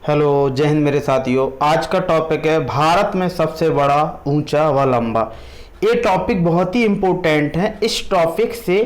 Hello, जय हिंद मेरे साथियों। आज का टॉपिक है भारत में सबसे बड़ा, ऊंचा व लंबा। ये टॉपिक बहुत ही इम्पोर्टेंट है। इस टॉपिक से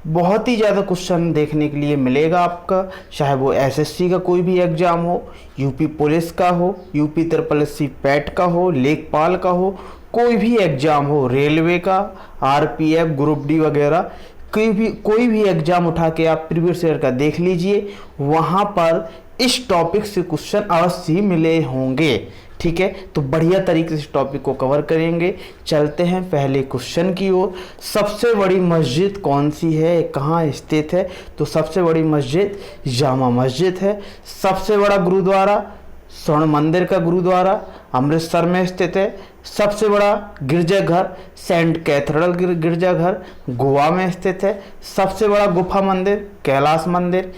बहुत ही ज़्यादा क्वेश्चन देखने के लिए मिलेगा आपका, चाहे वो एसएससी का कोई भी एग्ज़ाम हो, यूपी पुलिस का हो, यूपी ट्रिपल एससी पैट का हो, लेखपाल का हो, कोई भी एग्ज़ाम हो, रेलवे का, आरपीएफ, ग्रुप डी वगैरह, कोई भी एग्ज़ाम उठा के आप प्रीवियस ईयर का देख लीजिए, वहाँ पर इस टॉपिक से क्वेश्चन अवश्य मिले होंगे। ठीक है, तो बढ़िया तरीके से इस टॉपिक को कवर करेंगे। चलते हैं पहले क्वेश्चन की ओर। सबसे बड़ी मस्जिद कौन सी है, कहाँ स्थित है? तो सबसे बड़ी मस्जिद जामा मस्जिद है। सबसे बड़ा गुरुद्वारा स्वर्ण मंदिर का गुरुद्वारा अमृतसर में स्थित है। सबसे बड़ा गिरजाघर सेंट कैथेड्रल गिरजाघर गोवा में स्थित है। सबसे बड़ा गुफा मंदिर कैलाश मंदिर,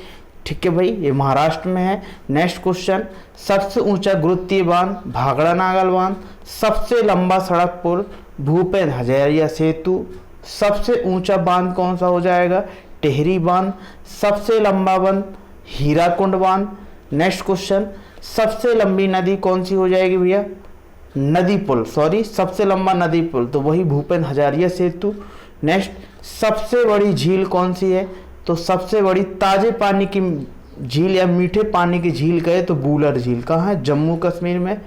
ठीक है भाई, ये महाराष्ट्र में है। नेक्स्ट क्वेश्चन, सबसे ऊंचा गुरुत्वीय बांध भाखड़ा नागल बांध। सबसे लंबा सड़क पुल भूपेन हजारिया सेतु। सबसे ऊंचा बांध कौन सा हो जाएगा? टिहरी बांध। सबसे लंबा बांध हीराकुंड बांध। नेक्स्ट क्वेश्चन, सबसे लंबी नदी कौन सी हो जाएगी भैया? नदी पुल, सॉरी, सबसे लंबा नदी पुल तो वही भूपेन हजारिया सेतु। नेक्स्ट, सबसे बड़ी झील कौन सी है? तो सबसे बड़ी ताजे पानी की झील या मीठे पानी की झील कहे तो बूलर झील कहाँ है? जम्मू कश्मीर में।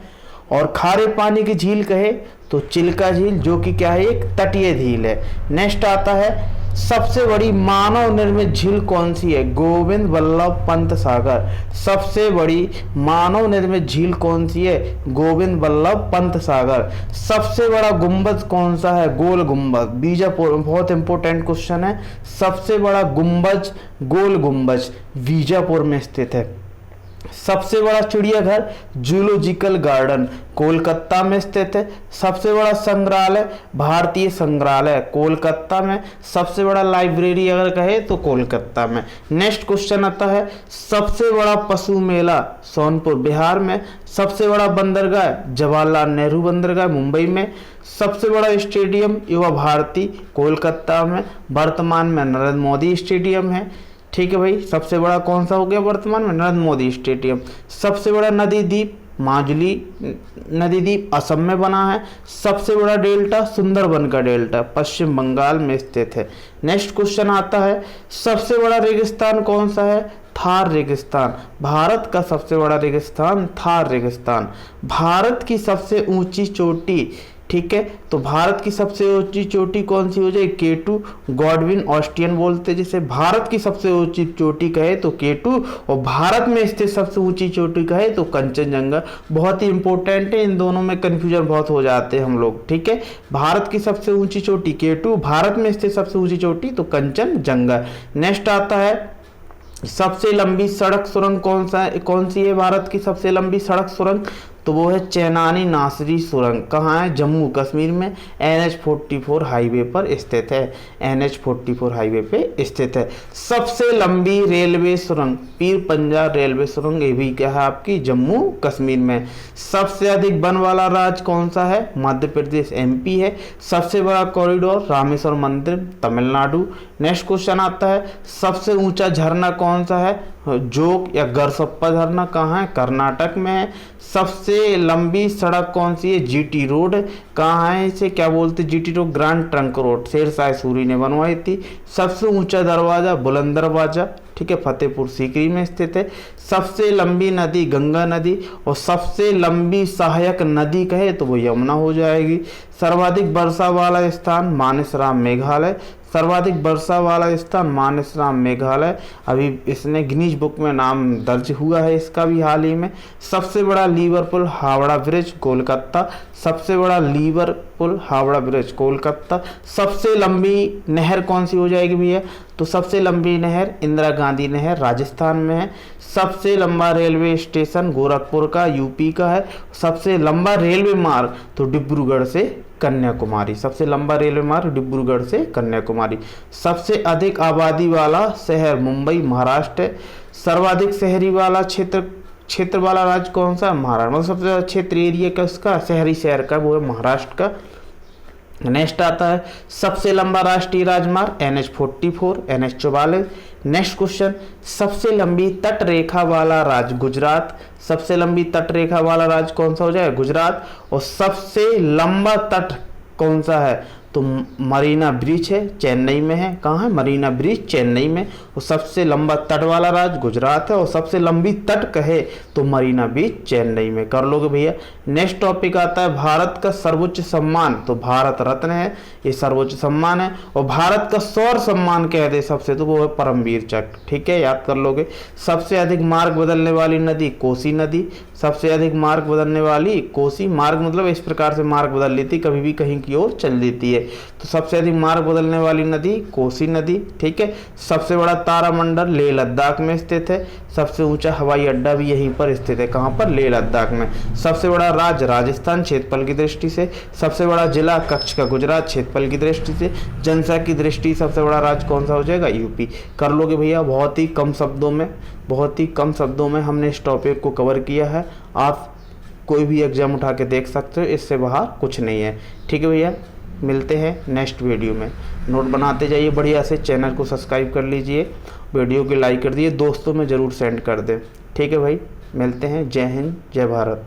और खारे पानी की झील कहे तो चिल्का झील, जो कि क्या है? एक तटीय झील है। नेक्स्ट आता है, सबसे बड़ी मानव निर्मित झील कौन सी है? गोविंद वल्लभ पंत सागर। सबसे बड़ी मानव निर्मित झील कौन सी है? गोविंद वल्लभ पंत सागर। सबसे बड़ा गुंबद कौन सा है? गोल गुंबद, बीजापुर। बहुत इंपॉर्टेंट क्वेश्चन है। सबसे बड़ा गुंबज गोल गुंबज बीजापुर में स्थित है। सबसे बड़ा चिड़ियाघर जूलॉजिकल गार्डन कोलकाता में स्थित है। सबसे बड़ा संग्रहालय भारतीय संग्रहालय कोलकाता में। सबसे बड़ा लाइब्रेरी अगर कहे तो कोलकाता में। नेक्स्ट क्वेश्चन आता है, सबसे बड़ा पशु मेला सोनपुर बिहार में। सबसे बड़ा बंदरगाह जवाहरलाल नेहरू बंदरगाह मुंबई में। सबसे बड़ा स्टेडियम युवा भारती कोलकाता में। वर्तमान में नरेंद्र मोदी स्टेडियम है। ठीक है भाई, सबसे बड़ा कौन सा हो गया वर्तमान में? नरेंद्र मोदी स्टेडियम। सबसे बड़ा नदी द्वीप माजुली नदी द्वीप असम में बना है। सबसे बड़ा डेल्टा सुंदरबन का डेल्टा पश्चिम बंगाल में स्थित है। नेक्स्ट क्वेश्चन आता है, सबसे बड़ा रेगिस्तान कौन सा है? थार रेगिस्तान। भारत का सबसे बड़ा रेगिस्तान थार रेगिस्तान। भारत की सबसे ऊंची चोटी, ठीक है, तो भारत की सबसे ऊंची चोटी कौन सी हो जाए? केटू गॉडविन ऑस्टियन बोलते हैं जिसे। भारत की सबसे ऊंची चोटी कहे तो केटू, और भारत में स्थित सबसे ऊंची चोटी कहे तो कंचनजंगा। बहुत ही इंपॉर्टेंट है, इन दोनों में कंफ्यूजन बहुत हो जाते हैं हम लोग। ठीक है, भारत की सबसे ऊंची चोटी केटू, भारत में स्थित सबसे ऊंची चोटी तो कंचनजंगा। नेक्स्ट आता है, सबसे लंबी सड़क सुरंग कौन सी है? भारत की सबसे लंबी सड़क सुरंग तो वो है चेनानी नासरी सुरंग। कहाँ है? जम्मू कश्मीर में। NH-44 हाईवे पर स्थित है। NH-44 हाईवे पे स्थित है। सबसे लंबी रेलवे सुरंग पीर पंजाब रेलवे सुरंग, ये भी क्या है आपकी? जम्मू कश्मीर में। सबसे अधिक वन वाला राज्य कौन सा है? मध्य प्रदेश MP है। सबसे बड़ा कॉरिडोर रामेश्वर मंदिर तमिलनाडु। नेक्स्ट क्वेश्चन आता है, सबसे ऊंचा झरना कौन सा है? जोग या गरसप्पा झरना कहाँ है? कर्नाटक में है। सबसे लंबी सड़क कौन सी है? GT road. कहाँ है इसे क्या बोलते? GT road grand trunk road Sher Shah ने बनवाई थी। सबसे ऊंचा दरवाजा बुलंद दरवाजा, ठीक है, फतेहपुर सीकरी में स्थित है। सबसे लंबी नदी गंगा नदी, और सबसे लंबी सहायक नदी कहे तो वो यमुना हो जाएगी। सर्वाधिक वर्षा वाला स्थान मानसराम मेघालय। सर्वाधिक वर्षा वाला स्थान मानसराम मेघालय। अभी इसने गिनीज बुक में नाम दर्ज हुआ है इसका भी हाल ही में। सबसे बड़ा लिवरपूल हावड़ा ब्रिज कोलकाता। सबसे बड़ा लिवरपूल हावड़ा ब्रिज कोलकाता। सबसे लंबी नहर कौन सी हो जाएगी भैया? तो सबसे लंबी नहर इंदिरा गांधी नहर राजस्थान में है। सबसे लंबा रेलवे स्टेशन गोरखपुर का यूपी का है। सबसे लंबा रेलवे मार्ग तो डिब्रूगढ़ से कन्याकुमारी। सबसे लंबा रेलवे मार्ग डिब्रूगढ़ से कन्याकुमारी। सबसे अधिक आबादी वाला शहर मुंबई महाराष्ट्र है। सर्वाधिक शहरी वाला क्षेत्र वाला राज्य कौन सा? महाराष्ट्र। मतलब सबसे ज्यादा क्षेत्र एरिया का उसका शहरी शहर का वो है महाराष्ट्र का। नेक्स्ट आता है, सबसे लंबा राष्ट्रीय राजमार्ग NH-44 NH-44 नेक्स्ट क्वेश्चन, सबसे लंबी तट रेखा वाला राज्य गुजरात। सबसे लंबी तट रेखा वाला राज्य कौन सा हो जाए? गुजरात। और सबसे लंबा तट कौन सा है? तो मरीना ब्रिज है, चेन्नई में है। कहाँ है? मरीना ब्रिज चेन्नई में। और सबसे लंबा तट वाला राज्य गुजरात है, और सबसे लंबी तट कहे तो मरीना ब्रिज चेन्नई में। कर लोगे भैया। नेक्स्ट टॉपिक आता है भारत का सर्वोच्च सम्मान। तो भारत रत्न है, ये सर्वोच्च सम्मान है। और भारत का सौर सम्मान कह दे सबसे, तो वो है परमवीर चक्र। ठीक है, याद कर लोगे। सबसे अधिक मार्ग बदलने वाली नदी कोसी नदी। सबसे अधिक मार्ग बदलने वाली कोसी, मार्ग मतलब इस प्रकार से मार्ग बदल लेती, कभी भी कहीं की ओर चल देती है। तो सबसे अधिक मार्ग बदलने वाली नदी कोसी नदी। ठीक है। सबसे बड़ा तारामंडल लेह लद्दाख में स्थित है। सबसे ऊंचा हवाई अड्डा भी यहीं पर स्थित है। कहाँ पर? लेह लद्दाख में। सबसे बड़ा राज्य राजस्थान क्षेत्रफल की दृष्टि से। सबसे बड़ा जिला कच्छ का गुजरात क्षेत्रफल की दृष्टि से। जनसंख्या की दृष्टि सबसे बड़ा राज्य कौन सा हो जाएगा? यूपी। कर लोगे भैया। बहुत ही कम शब्दों में हमने इस टॉपिक को कवर किया है। आप कोई भी एग्जाम उठा के देख सकते हो, इससे बाहर कुछ नहीं है। ठीक है भैया, मिलते हैं नेक्स्ट वीडियो में। नोट बनाते जाइए बढ़िया से, चैनल को सब्सक्राइब कर लीजिए, वीडियो को लाइक कर दिए, दोस्तों में ज़रूर सेंड कर दें। ठीक है भाई, मिलते हैं। जय हिंद, जय भारत।